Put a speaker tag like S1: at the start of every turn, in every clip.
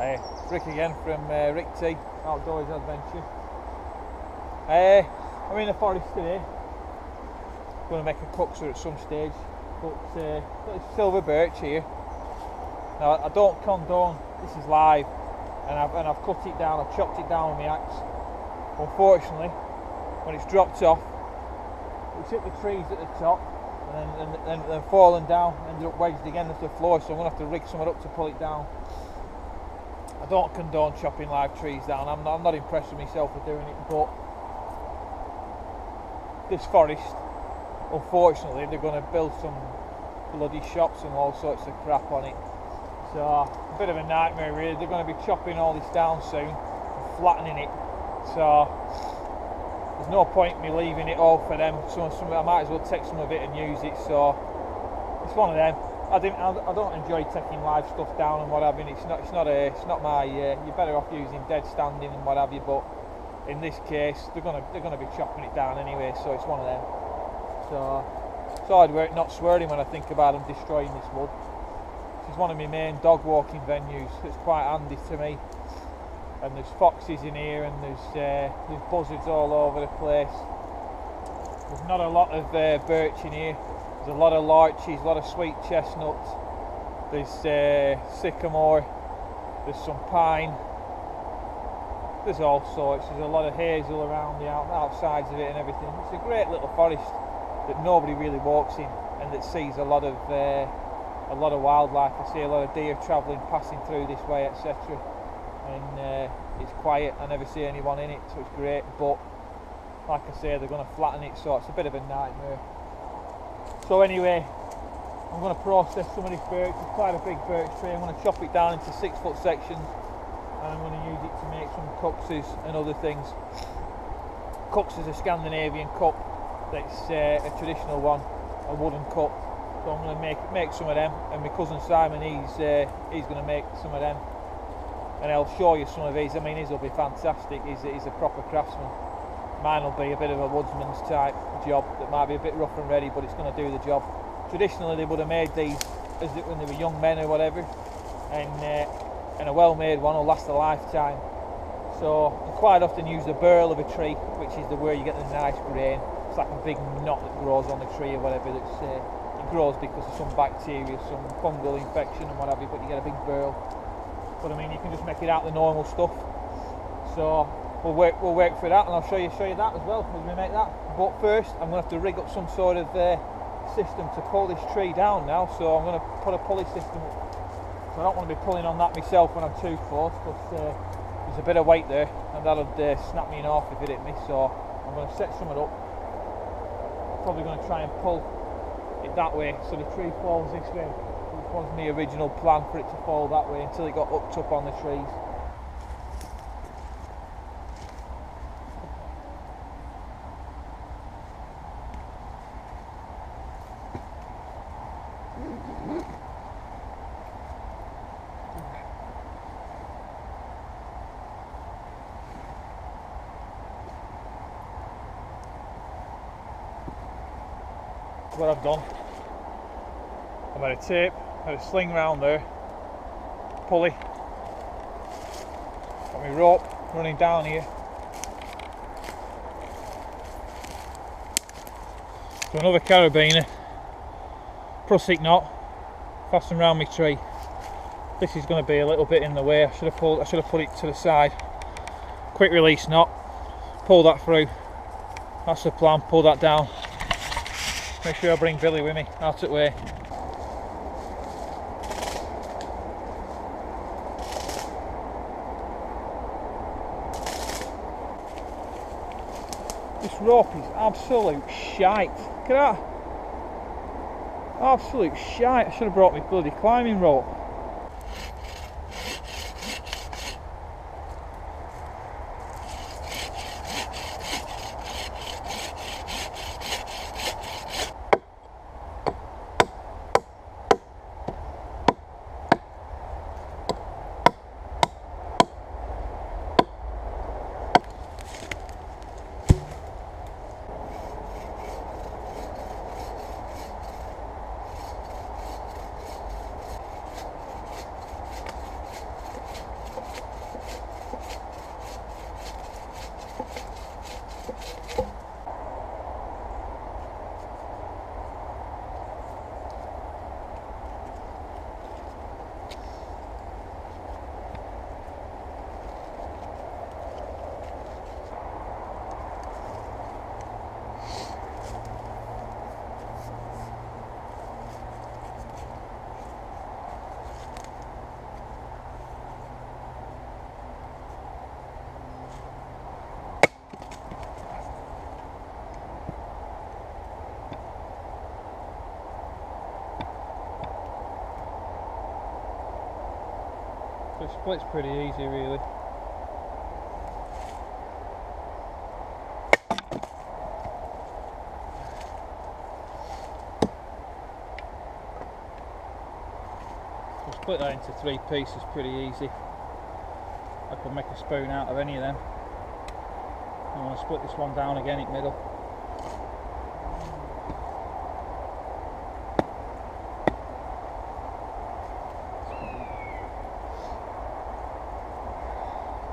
S1: Rick again from Rick T Outdoors Adventure. I'm in the forest today. Going to make a Kuksa at some stage, but it's silver birch here. Now I don't condone this is live, and I've cut it down. I've chopped it down with my axe. Unfortunately, when it's dropped off, it's hit the trees at the top, and then fallen down, ended up wedged again into the floor. So I'm going to have to rig something up to pull it down. I don't condone chopping live trees down. I'm not impressed with myself for doing it, but this forest, unfortunately, they're going to build some bloody shops and all sorts of crap on it. So a bit of a nightmare really. They're going to be chopping all this down soon and flattening it. So there's no point in me leaving it all for them. I might as well take some of it and use it. So it's one of them. I don't enjoy taking live stuff down and what have you. It's not my. You're better off using dead standing and what have you. But in this case, they're gonna be chopping it down anyway. So it's one of them. So it's hard work not swearing when I think about them destroying this wood. This is one of my main dog walking venues. It's quite handy to me. And there's foxes in here, and there's buzzards all over the place. There's not a lot of birch in here. There's a lot of larches, a lot of sweet chestnuts. There's sycamore. There's some pine. There's all sorts. There's a lot of hazel around the outsides of it and everything. It's a great little forest that nobody really walks in, and that sees a lot of wildlife. I see a lot of deer travelling, passing through this way, etc. And it's quiet. I never see anyone in it, so it's great. But like I say, they're going to flatten it, so it's a bit of a nightmare. So anyway, I'm going to process some of this birch. It's quite a big birch tree. I'm going to chop it down into 6-foot sections, and I'm going to use it to make some kuksas and other things. Kuksa's a Scandinavian cup. That's a traditional one, a wooden cup. So I'm going to make some of them, and my cousin Simon, he's going to make some of them, and I'll show you some of these. I mean, his will be fantastic. He's a proper craftsman. Mine will be a bit of a woodsman's type job that might be a bit rough and ready, but it's going to do the job. Traditionally, they would have made these when they were young men or whatever, and a well-made one will last a lifetime. So you quite often use the burl of a tree, which is where you get the nice grain. It's like a big knot that grows on the tree or whatever. It grows because of some bacteria, some fungal infection and whatever, but you get a big burl. But I mean, you can just make it out of the normal stuff. So we'll work for that, and I'll show you that as well as we make that. But first, I'm going to have to rig up some sort of system to pull this tree down now. So I'm going to put a pulley system up. So I don't want to be pulling on that myself when I'm too close, because there's a bit of weight there, and that'll snap me off if it hit me. So I'm going to set something up. Probably going to try and pull it that way so the tree falls this way. It was my original plan, for it to fall that way until it got hooked up on the trees. What I've done, I've had a tape, had a sling round there, pulley, got my rope running down here to another carabiner, prussic knot fastened around my tree. This is going to be a little bit in the way. I should have put it to the side. Quick release knot, pull that through. That's the plan. Pull that down. Make sure I bring Billy with me, out of the way. This rope is absolute shite. Look at that. Absolute shite. I should have brought my bloody climbing rope. So it splits pretty easy really. So split that into 3 pieces pretty easy. I could make a spoon out of any of them. I'm going to split this one down again in the middle.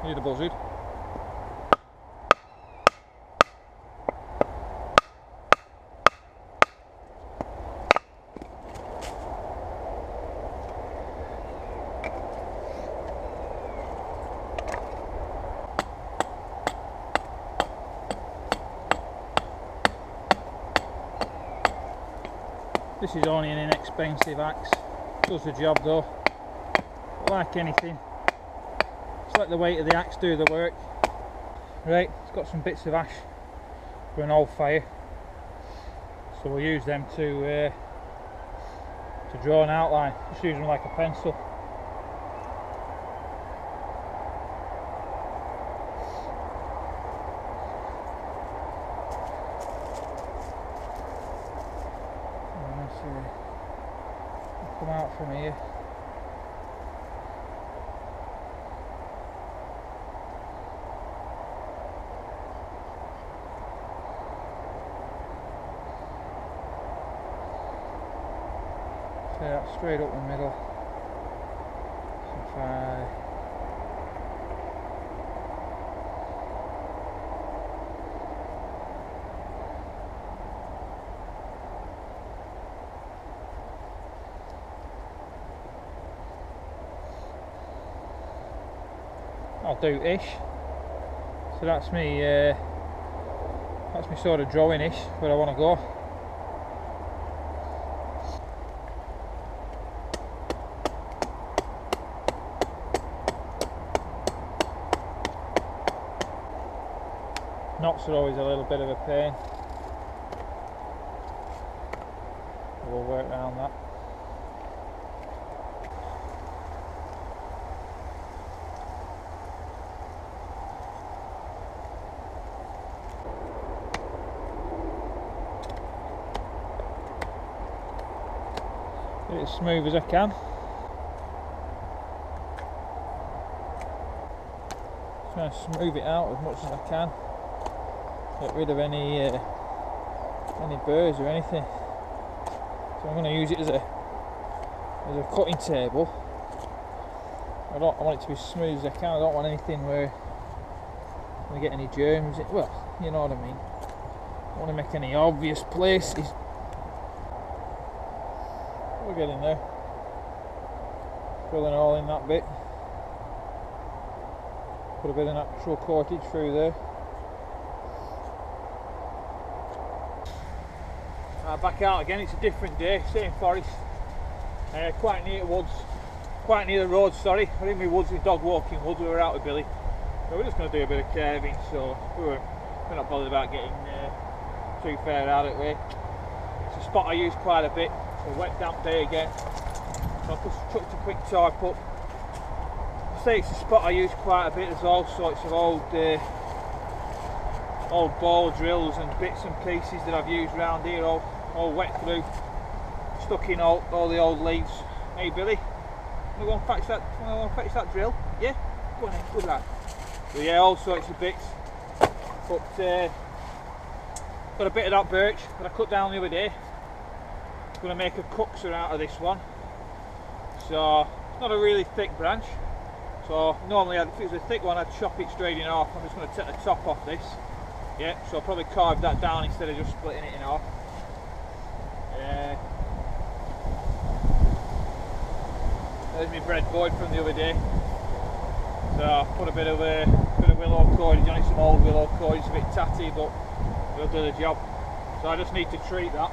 S1: Need a buzzard. This is only an inexpensive axe, does the job though. But like anything, just let the weight of the axe do the work. Right, it's got some bits of ash for an old fire, so we'll use them to draw an outline. Just use them like a pencil. Come out from here. So that's straight up the middle. So 5. I'll do ish. So that's me sort of drawing ish where I want to go. Knots are always a little bit of a pain. We'll work around that. Get it as smooth as I can. Try and smooth it out as much as I can. Get rid of any burrs or anything. So I'm going to use it as a cutting table. I want it to be as smooth as I can. I don't want anything where I'm going to get any germs. Well, you know what I mean. I don't want to make any obvious places. We're getting there. Drilling a hole in that bit. Put a bit of natural cordage through there. Back out again. It's a different day. Same forest. Quite near woods. Quite near the road. Sorry, we're in my woods. The dog walking woods. We were out with Billy. So we're just going to do a bit of carving. So we're not bothered about getting too far out of the way. It's a spot I use quite a bit. It's a wet damp day again. So I just chucked a quick tarp up. I say it's a spot I use quite a bit. There's all sorts of old ball drills and bits and pieces that I've used around here, all wet through, stuck in all the old leaves. Hey Billy, wanna go and fetch that drill? Yeah? Go on then, good lad. So yeah, all sorts of bits. But got a bit of that birch that I cut down the other day. I'm going to make a Kuksa out of this one. So it's not a really thick branch. So normally if it was a thick one I'd chop it straight in half. I'm just going to take the top off this. Yeah, so I'll probably carve that down instead of just splitting it in half. There's my breadboard from the other day. So I put a bit of willow cordage on it, some old willow cordage. It's a bit tatty, but it'll do the job. So I just need to treat that.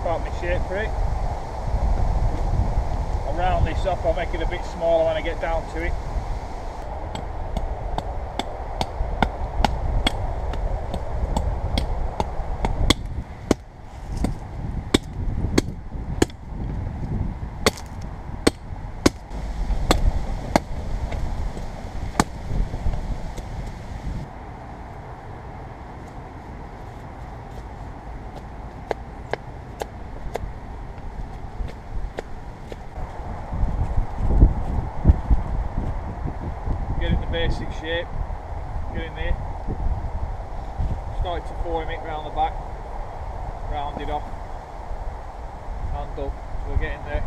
S1: out my shape for it. I'll round this off, I'll make it a bit smaller when I get down to it. Basic shape, get in there, started to form it round the back, round it off, handle, so we're getting there.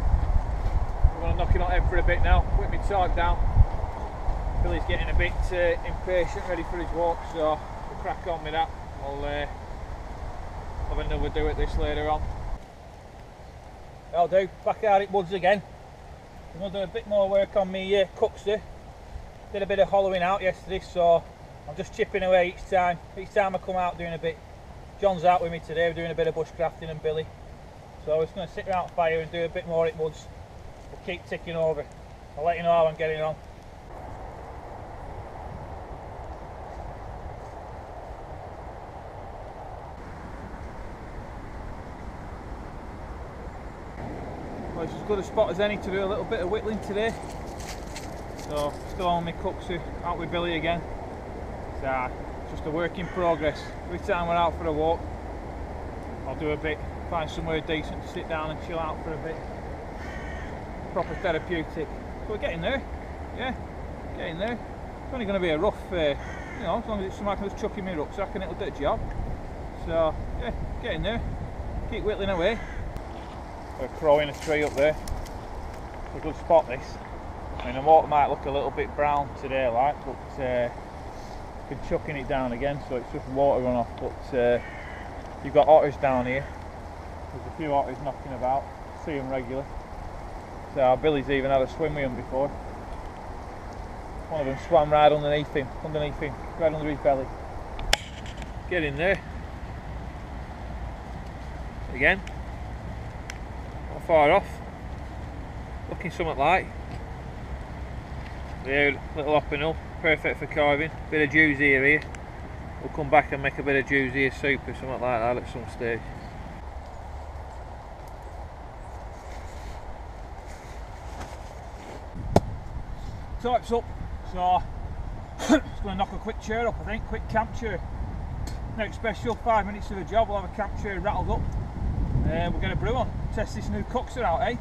S1: We're going to knock it on head for a bit now, whip my type down. Billy's getting a bit impatient, ready for his walk, so we'll crack on with that. I'll have another do at this later on. That'll do, back out it woods again. I'm going to do a bit more work on my Kuksa. Did a bit of hollowing out yesterday, so I'm just chipping away each time. Each time I come out doing a bit. John's out with me today, we're doing a bit of bushcrafting and Billy. So we're just going to sit around fire and do a bit more at woods. We'll keep ticking over. I'll let you know how I'm getting on. Well, it's as good a spot as any to do a little bit of whittling today. So, still on my Kuksa, out with Billy again. It's just a work in progress. Every time we're out for a walk, I'll do a bit, find somewhere decent to sit down and chill out for a bit. Proper therapeutic. So we're getting there, yeah, getting there. It's only going to be a rough, you know, as long as it's something I can just chuck in my rucksack and it'll do the job. So, yeah, getting there. Keep whittling away. We're crowing a tree up there. It's a good spot, this. I mean, the water might look a little bit brown today, like, but been chucking it down again, so it's just water runoff. But you've got otters down here. There's a few otters knocking about. See them regular. So Billy's even had a swim with them before. One of them swam right underneath him, right under his belly. Get in there. Again. Not far off. Looking somewhat like. There, little hopping up, perfect for carving. Bit of juicy here. We'll come back and make a bit of juicy soup or something like that at some stage. Type's up, so just going to knock a quick chair up, I think, quick camp chair. Next special, 5 minutes of the job, we'll have a camp chair rattled up. We'll get a brew on, test this new Kuksa out, eh?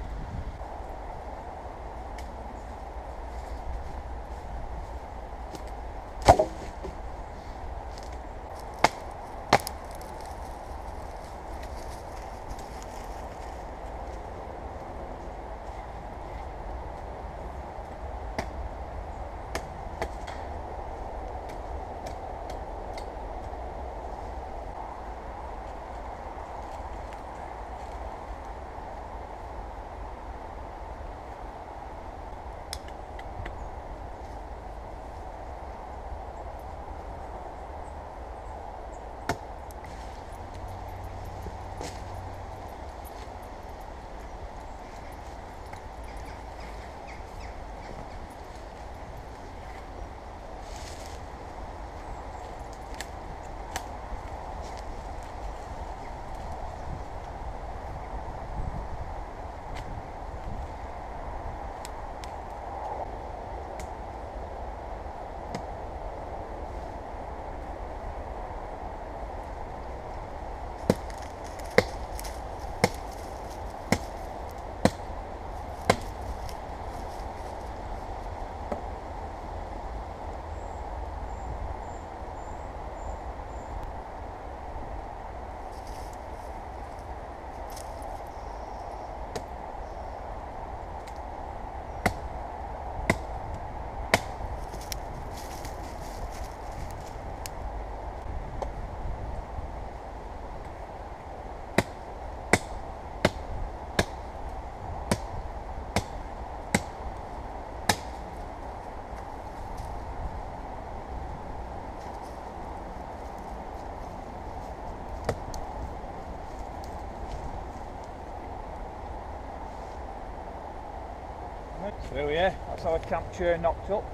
S1: So yeah, that's our camp chair knocked up.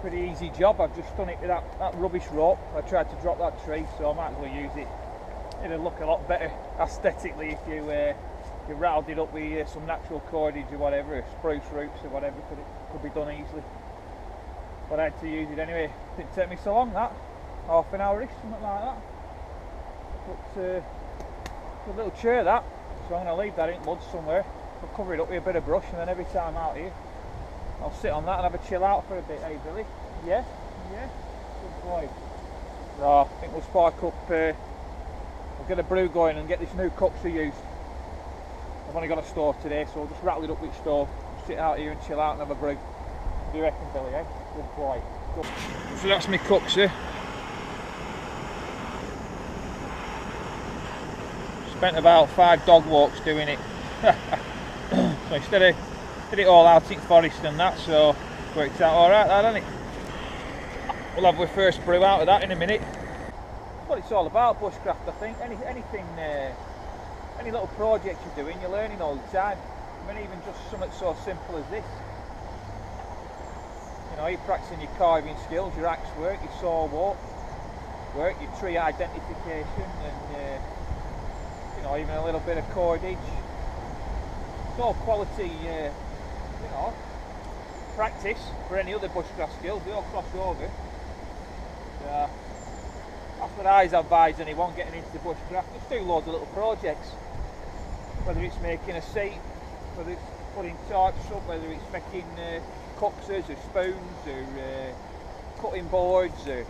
S1: Pretty easy job. I've just done it with that rubbish rope. I tried to drop that tree, so I might as well use it. It'll look a lot better aesthetically if you rattled it up with some natural cordage or whatever, or spruce roots or whatever. Could be done easily. But I had to use it anyway. Didn't take me so long, that. Half an hour-ish, something like that. But a little chair, that. So I'm going to leave that in mud somewhere. I'll cover it up with a bit of brush, and then every time out here I'll sit on that and have a chill out for a bit, eh Billy? Yeah? Yeah? Good boy. So I think we'll spark up, we'll get a brew going and get this new Kuksa used. I've only got a stove today, so I'll just rattle it up with stove, sit out here and chill out and have a brew. What do you reckon, Billy, eh? Good boy. Good. So that's my Kuksa. Spent about 5 dog walks doing it. So instead of did it all out in forest and that, so worked out alright, that, hasn't it? We'll have our first brew out of that in a minute. That's what it's all about, bushcraft, I think. Anything, any little project you're doing, you're learning all the time. I mean, even just something so simple as this. You know, you're practicing your carving skills, your axe work, your saw work, your tree identification, and you know, even a little bit of cordage. It's all quality, you know, practice for any other bushcraft skills. They all cross over. So that's what I advise anyone getting into bushcraft. Just do loads of little projects. Whether it's making a seat, whether it's putting tarps up, whether it's making cuksas or spoons, or cutting boards, or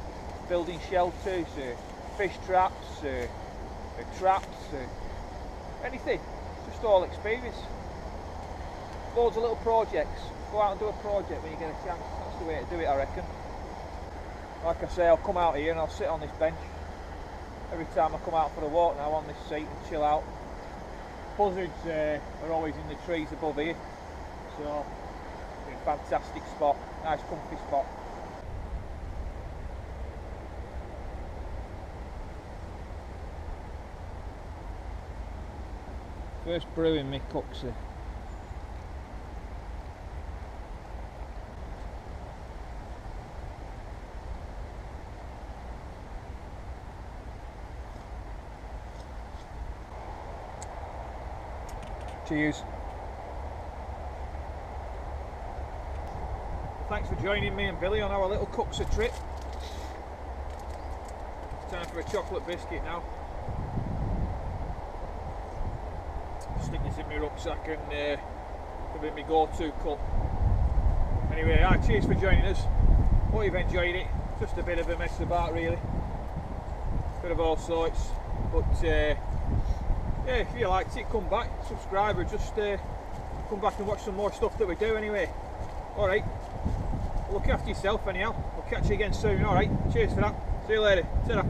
S1: building shelters, or fish traps, or traps, or anything. It's just all experience. Loads of little projects. Go out and do a project when you get a chance. That's the way to do it, I reckon. Like I say, I'll come out here and I'll sit on this bench every time I come out for a walk now on this seat and chill out. Buzzards are always in the trees above here, so it's a fantastic spot, nice comfy spot. First brewing my Kuksa. Cheers. Thanks for joining me and Billy on our little Kuksa trip. Time for a chocolate biscuit now. Stick this in my rucksack and it'll be my go-to cup. Anyway, cheers for joining us. Hope you've enjoyed it. Just a bit of a mess about really. Bit of all sorts. But yeah, if you liked it, come back, subscribe, or just come back and watch some more stuff that we do anyway. Alright, look after yourself anyhow. I'll catch you again soon, alright? Cheers for that. See you later. Ta-ra.